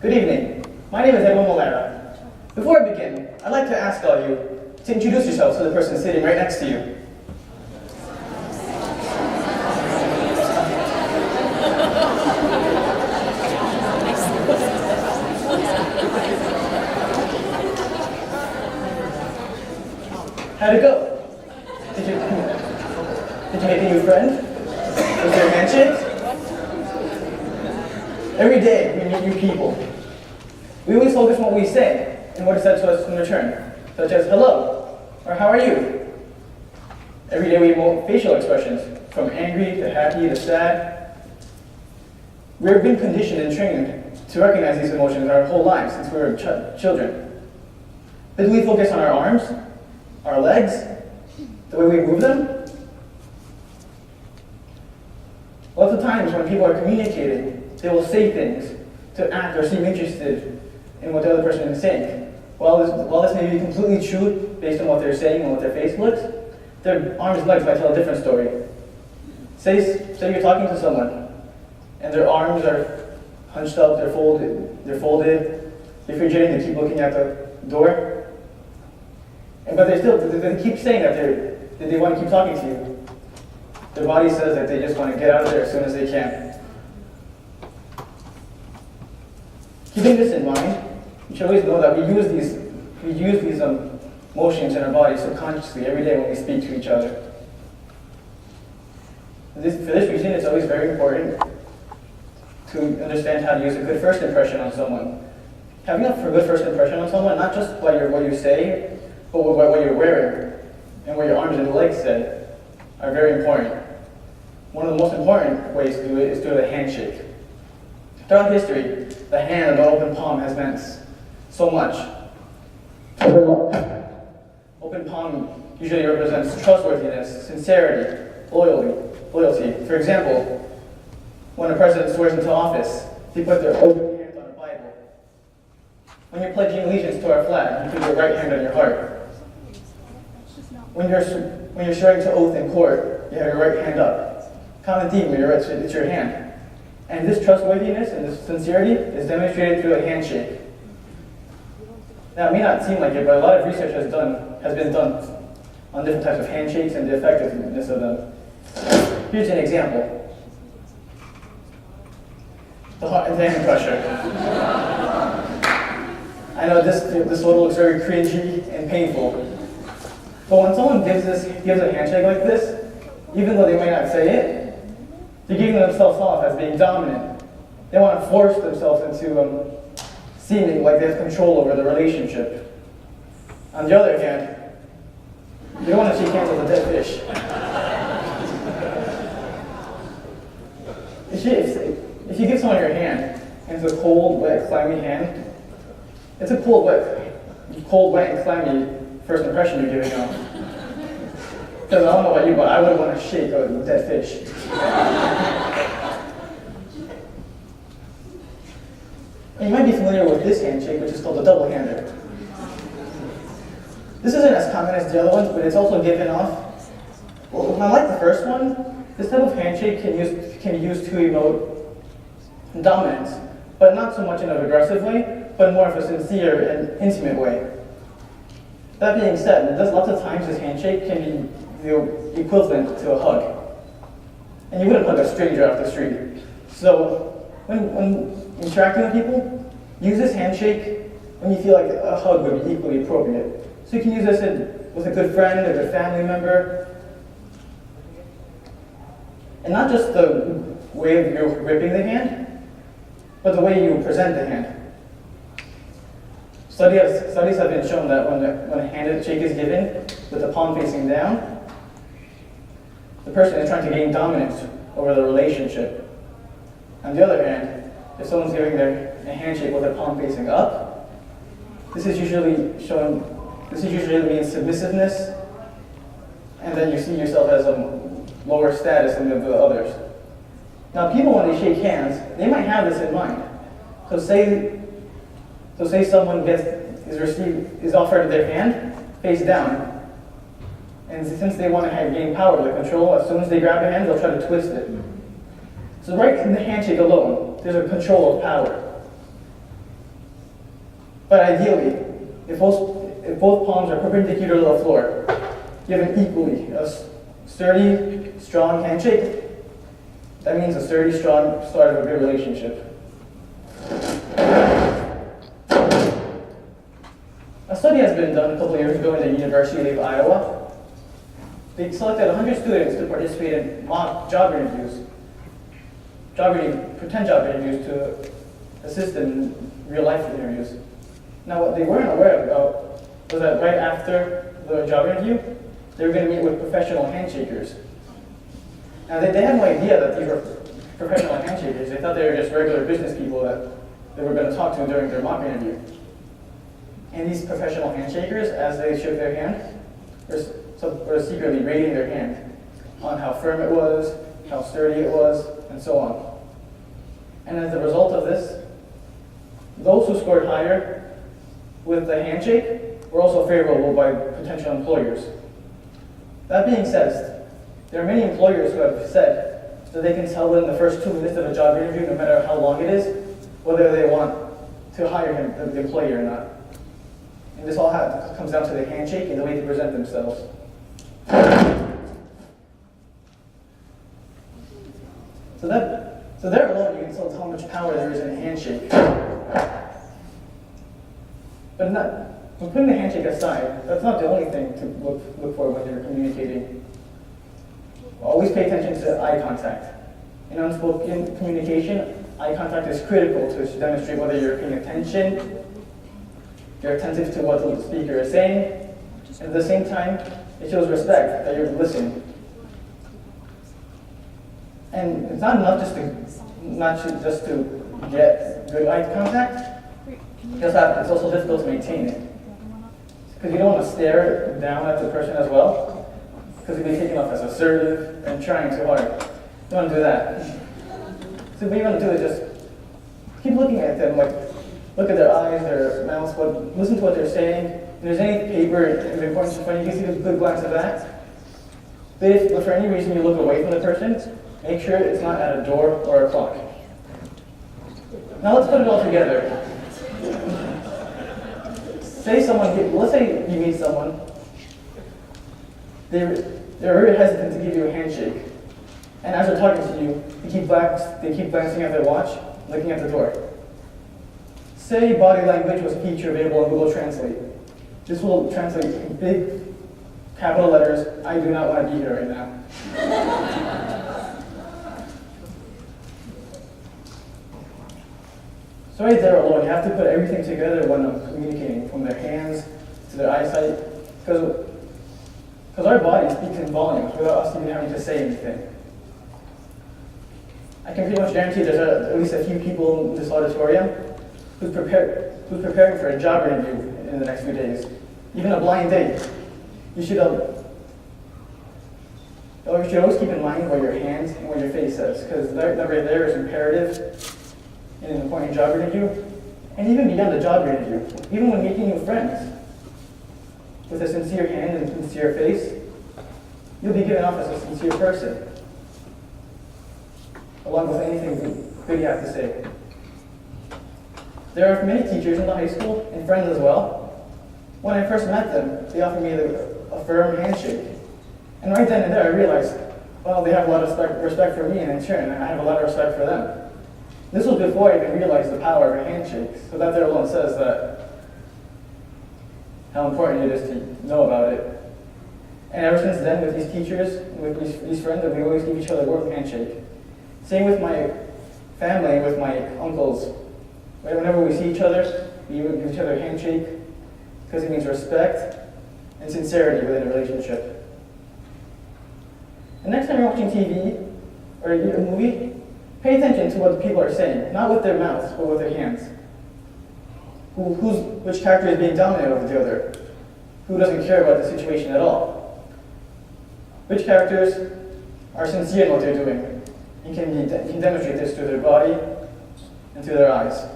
Good evening. My name is Edwin Melara. Before I begin, I'd like to ask all of you to introduce yourselves to the person sitting right next to you. How'd it go? Did you make a new friend? Was there handshakes? Every day we meet new people. We always focus on what we say and what is said to us in return, such as hello or how are you? Every day we emote facial expressions, from angry to happy to sad. We've been conditioned and trained to recognize these emotions our whole lives since we were children. But do we focus on our arms, our legs, the way we move them? Lots of times when people are communicating, they will say things to act or seem interested in what the other person is saying. While this may be completely true based on what they're saying and what their face looks, their arms and legs might tell a different story. Say you're talking to someone, and their arms are hunched up, they're folded. You're forgetting to keep looking at the door. But they keep saying that they want to keep talking to you. Their body says that they just want to get out of there as soon as they can. Keeping this in mind, you should always know that we use these motions in our body subconsciously every day when we speak to each other. For this reason, it's always very important to understand how to use a good first impression on someone. Having a good first impression on someone, not just what you say, but what you're wearing and what your arms and legs say, are very important. One of the most important ways to do it is through a handshake. Throughout history, the hand of an open palm has meant so much. Open palm usually represents trustworthiness, sincerity, loyalty. For example, when a president swears into office, they put their open hand on a Bible. When you're pledging allegiance to our flag, you put your right hand on your heart. When you're swearing to oath in court, you have your right hand up. Common theme, it's your hand. And this trustworthiness and this sincerity is demonstrated through a handshake. Now, it may not seem like it, but a lot of research has been done on different types of handshakes and the effectiveness of them. Here's an example. The hand crusher. I know this one looks very cringy and painful. But when someone gives a handshake like this, even though they might not say it, they're giving themselves off as being dominant. They want to force themselves into seeming like they have control over the relationship. On the other hand, you don't want to shake hands with a dead fish. If you give someone your hand, and it's a cold, wet, clammy hand, it's a cold, wet, and clammy first impression you're giving off. Because I don't know about you, but I wouldn't want to shake a dead fish. And you might be familiar with this handshake, which is called a double-hander. This isn't as common as the other ones, but it's also given off. Well, unlike the first one, this type of handshake can be used to emote dominance, but not so much in an aggressive way, but more of a sincere and intimate way. That being said, lots of times this handshake can be the equivalent to a hug. And you wouldn't hug a stranger off the street. So when interacting with people, use this handshake when you feel like a hug would be equally appropriate. So you can use this with a good friend, a good family member. And not just the way you're gripping the hand, but the way you present the hand. Studies have been shown that when a handshake is given with the palm facing down, the person is trying to gain dominance over the relationship. On the other hand, if someone's giving a handshake with their palm facing up, this usually means submissiveness, and then you see yourself as a lower status than the others. Now, people, when they shake hands, they might have this in mind. So say someone is offered their hand face down, and since they want to gain power, the control, as soon as they grab a hand, they'll try to twist it. So right in the handshake alone, there's a control of power. But ideally, if both palms are perpendicular to the floor, you have an equally sturdy, strong handshake. That means a sturdy, strong start of a good relationship. A study has been done a couple of years ago in the University of Iowa. They selected 100 students to participate in mock job interviews, pretend job interviews to assist in real-life interviews. Now, what they weren't aware about was that right after the job interview, they were going to meet with professional handshakers. Now, they had no idea that these were professional handshakers. They thought they were just regular business people that they were going to talk to during their mock interview. And these professional handshakers, as they shook their hand, were secretly rating their hand on how firm it was, how sturdy it was, and so on. And as a result of this, those who scored higher with the handshake were also favorable by potential employers. That being said, there are many employers who have said that they can tell in the first 2 minutes of a job interview, no matter how long it is, whether they want to hire him, the employee, or not. And this all comes down to the handshake and the way they present themselves. So there alone, you can tell how much power there is in a handshake. But when putting the handshake aside, that's not the only thing to look for when you're communicating. Always pay attention to eye contact. In unspoken communication, eye contact is critical to demonstrate whether you're paying attention, you're attentive to what the speaker is saying, and at the same time, it shows respect that you're listening. And it's not enough just to get good eye contact. It's also difficult to maintain it. Because you don't want to stare down at the person as well, because you'll be taken off as assertive and trying too hard. You don't want to do that. So what you want to do is just keep looking at them, like look at their eyes, their mouths, listen to what they're saying. If there's any paper of importance in front of you, you can see a good glance at that. But if for any reason you look away from the person, make sure it's not at a door or a clock. Now let's put it all together. Let's say you meet someone, they're very hesitant to give you a handshake. And as they're talking to you, they keep glancing at their watch, looking at the door. Say body language was a feature available in Google Translate. This will translate in big capital letters, I do not want to be here right now. So right there alone, you have to put everything together when communicating, from their hands to their eyesight, because our body speaks in volumes without us even having to say anything. I can pretty much guarantee there's at least a few people in this auditorium who's preparing for a job interview in the next few days, even a blind date. You should always keep in mind what your hands and what your face says, because that right there is imperative in an important job interview, and even beyond the job interview, even when making new friends. With a sincere hand and sincere face, you'll be given off as a sincere person, along with anything good you have to say. There are many teachers in the high school, and friends as well. When I first met them, they offered me a firm handshake. And right then and there, I realized, well, they have a lot of respect for me, and in turn, I have a lot of respect for them. This was before I even realized the power of a handshake. So that there alone says that how important it is to know about it. And ever since then, with these teachers, with these friends, we always give each other a warm handshake. Same with my family, with my uncles. Whenever we see each other, we give each other a handshake, because it means respect and sincerity within a relationship. And next time you're watching TV or a movie, pay attention to what the people are saying, not with their mouths, but with their hands. Which character is being dominant over the other? Who doesn't care about the situation at all? Which characters are sincere in what they're doing and can demonstrate this through their body and through their eyes?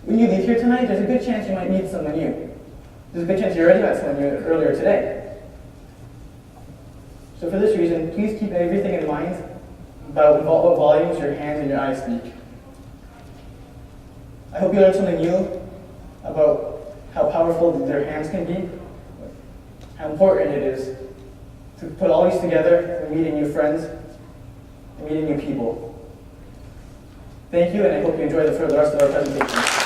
When you leave here tonight, there's a good chance you might meet someone new. There's a good chance you already met someone new earlier today. So for this reason, please keep everything in mind about what volumes your hands and your eyes speak. I hope you learned something new about how powerful their hands can be, how important it is to put all these together and meeting new friends and meeting new people. Thank you, and I hope you enjoy the rest of our presentation.